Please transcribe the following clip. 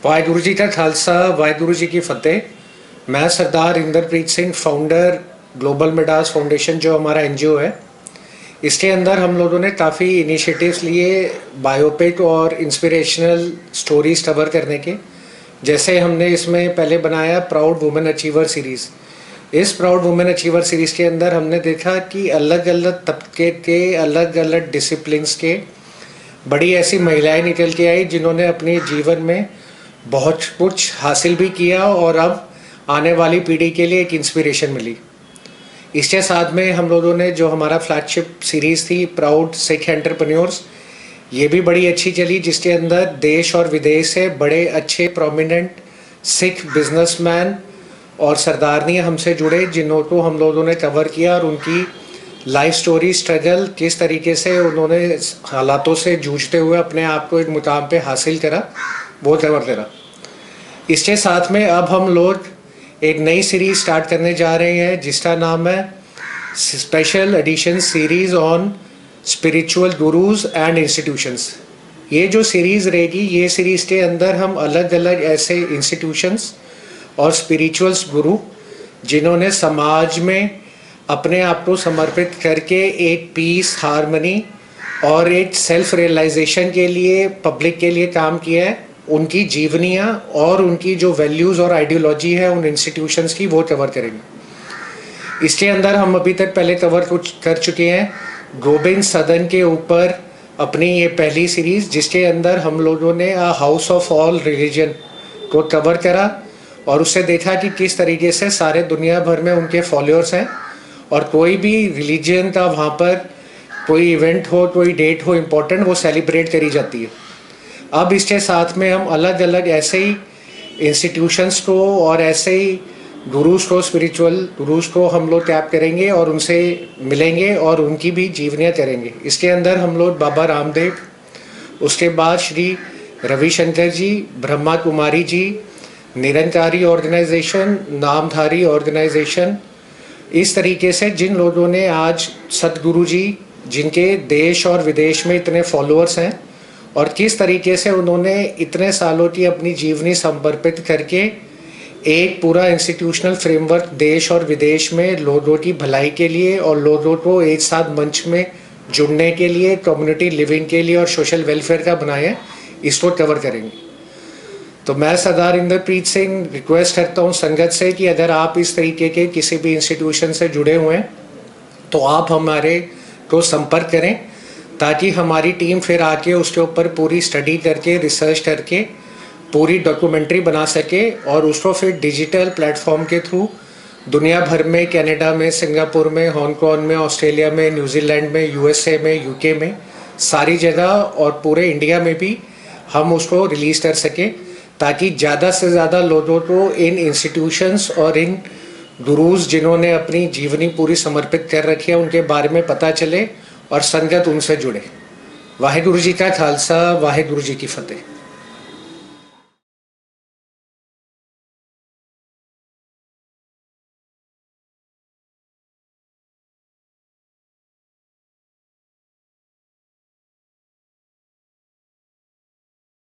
वाहेगुरु जी का खालसा, वाहेगुरु जी की फतेह। मैं सरदार Inderpreet Singh, founder global Midas foundation जो हमारा एनजीओ है, इसके अंदर हम लोगों ने काफ़ी इनिशिएटिव्स लिए बायोपिक और इंस्पिरेशनल स्टोरीज कवर करने के। जैसे हमने इसमें पहले बनाया प्राउड वुमेन अचीवर सीरीज़। इस प्राउड वुमेन अचीवर सीरीज़ के अंदर हमने देखा कि अलग अलग तबके के, अलग अलग डिसिप्लिन्स के बड़ी ऐसी महिलाएं निकल के आई जिन्होंने अपने जीवन में बहुत कुछ हासिल भी किया और अब आने वाली पीढ़ी के लिए एक इंस्पिरेशन मिली। इसके साथ में हम लोगों ने जो हमारा फ्लैगशिप सीरीज़ थी प्राउड सिख एंटरप्रेन्योर्स, ये भी बड़ी अच्छी चली, जिसके अंदर देश और विदेश से बड़े अच्छे प्रोमिनेंट सिख बिजनेसमैन और सरदारनियाँ हमसे जुड़े, जिनको हम लोगों ने कवर किया और उनकी लाइफ स्टोरी, स्ट्रगल, किस तरीके से उन्होंने हालातों से जूझते हुए अपने आप को एक मुकाम पे हासिल करा, वो कवर करा। इसके साथ में अब हम लोग एक नई सीरीज स्टार्ट करने जा रहे हैं जिसका नाम है special edition series on spiritual gurus and institutions. ये जो सीरीज़ रहेगी, ये सीरीज़ के अंदर हम अलग अलग ऐसे इंस्टीट्यूशंस और स्पिरिचुअल्स गुरु जिन्होंने समाज में अपने आप को समर्पित करके एक पीस, हार्मनी और एक सेल्फ रियलाइजेशन के लिए, पब्लिक के लिए काम किया है, उनकी जीवनियाँ और उनकी जो वैल्यूज़ और आइडियोलॉजी है उन इंस्टीट्यूशंस की, वो कवर करेंगे। इसके अंदर हम अभी तक पहले कवर कुछ कर चुके हैं गोविंद सदन के ऊपर अपनी ये पहली सीरीज़, जिसके अंदर हम लोगों ने हाउस ऑफ ऑल रिलीजन को कवर करा और उससे देखा कि किस तरीके से सारे दुनिया भर में उनके फॉलोअर्स हैं और कोई भी रिलीजन का वहाँ पर कोई इवेंट हो, कोई डेट हो इम्पोर्टेंट, वो सेलिब्रेट करी जाती है। अब इसके साथ में हम अलग अलग ऐसे ही इंस्टीट्यूशंस को और ऐसे ही गुरुज को, स्पिरिचुअल गुरुज को हम लोग टैप करेंगे और उनसे मिलेंगे और उनकी भी जीवनियाँ करेंगे। इसके अंदर हम लोग बाबा रामदेव, उसके बाद श्री रविशंकर जी, ब्रह्मा कुमारी जी, निरंकारी ऑर्गेनाइजेशन, नामधारी ऑर्गेनाइजेशन, इस तरीके से जिन लोगों ने आज सतगुरु जी, जिनके देश और विदेश में इतने फॉलोअर्स हैं और किस तरीके से उन्होंने इतने सालों की अपनी जीवनी समर्पित करके एक पूरा इंस्टीट्यूशनल फ्रेमवर्क देश और विदेश में लोगों की भलाई के लिए और लोगों को एक साथ मंच में जुड़ने के लिए, कम्युनिटी लिविंग के लिए और सोशल वेलफेयर का बनाया, इसको कवर करेंगे। तो मैं सरदार इंदरप्रीत सिंह रिक्वेस्ट करता हूँ संगत से कि अगर आप इस तरीके के किसी भी इंस्टीट्यूशन से जुड़े हुए हैं तो आप हमारे को संपर्क करें, ताकि हमारी टीम फिर आके उसके ऊपर पूरी स्टडी करके, रिसर्च करके पूरी डॉक्यूमेंट्री बना सके और उसको फिर डिजिटल प्लेटफॉर्म के थ्रू दुनिया भर में, कनाडा में, सिंगापुर में, हांगकांग में, ऑस्ट्रेलिया में, न्यूजीलैंड में, यूएसए में, यूके में, सारी जगह और पूरे इंडिया में भी हम उसको रिलीज़ कर सकें, ताकि ज़्यादा से ज़्यादा लोगों को इन इंस्टीट्यूशंस और इन गुरुज जिन्होंने अपनी जीवनी पूरी समर्पित कर रखी है उनके बारे में पता चले और संगत उनसे जुड़े। वाहेगुरु जी का खालसा, वाहेगुरु जी की फतेह।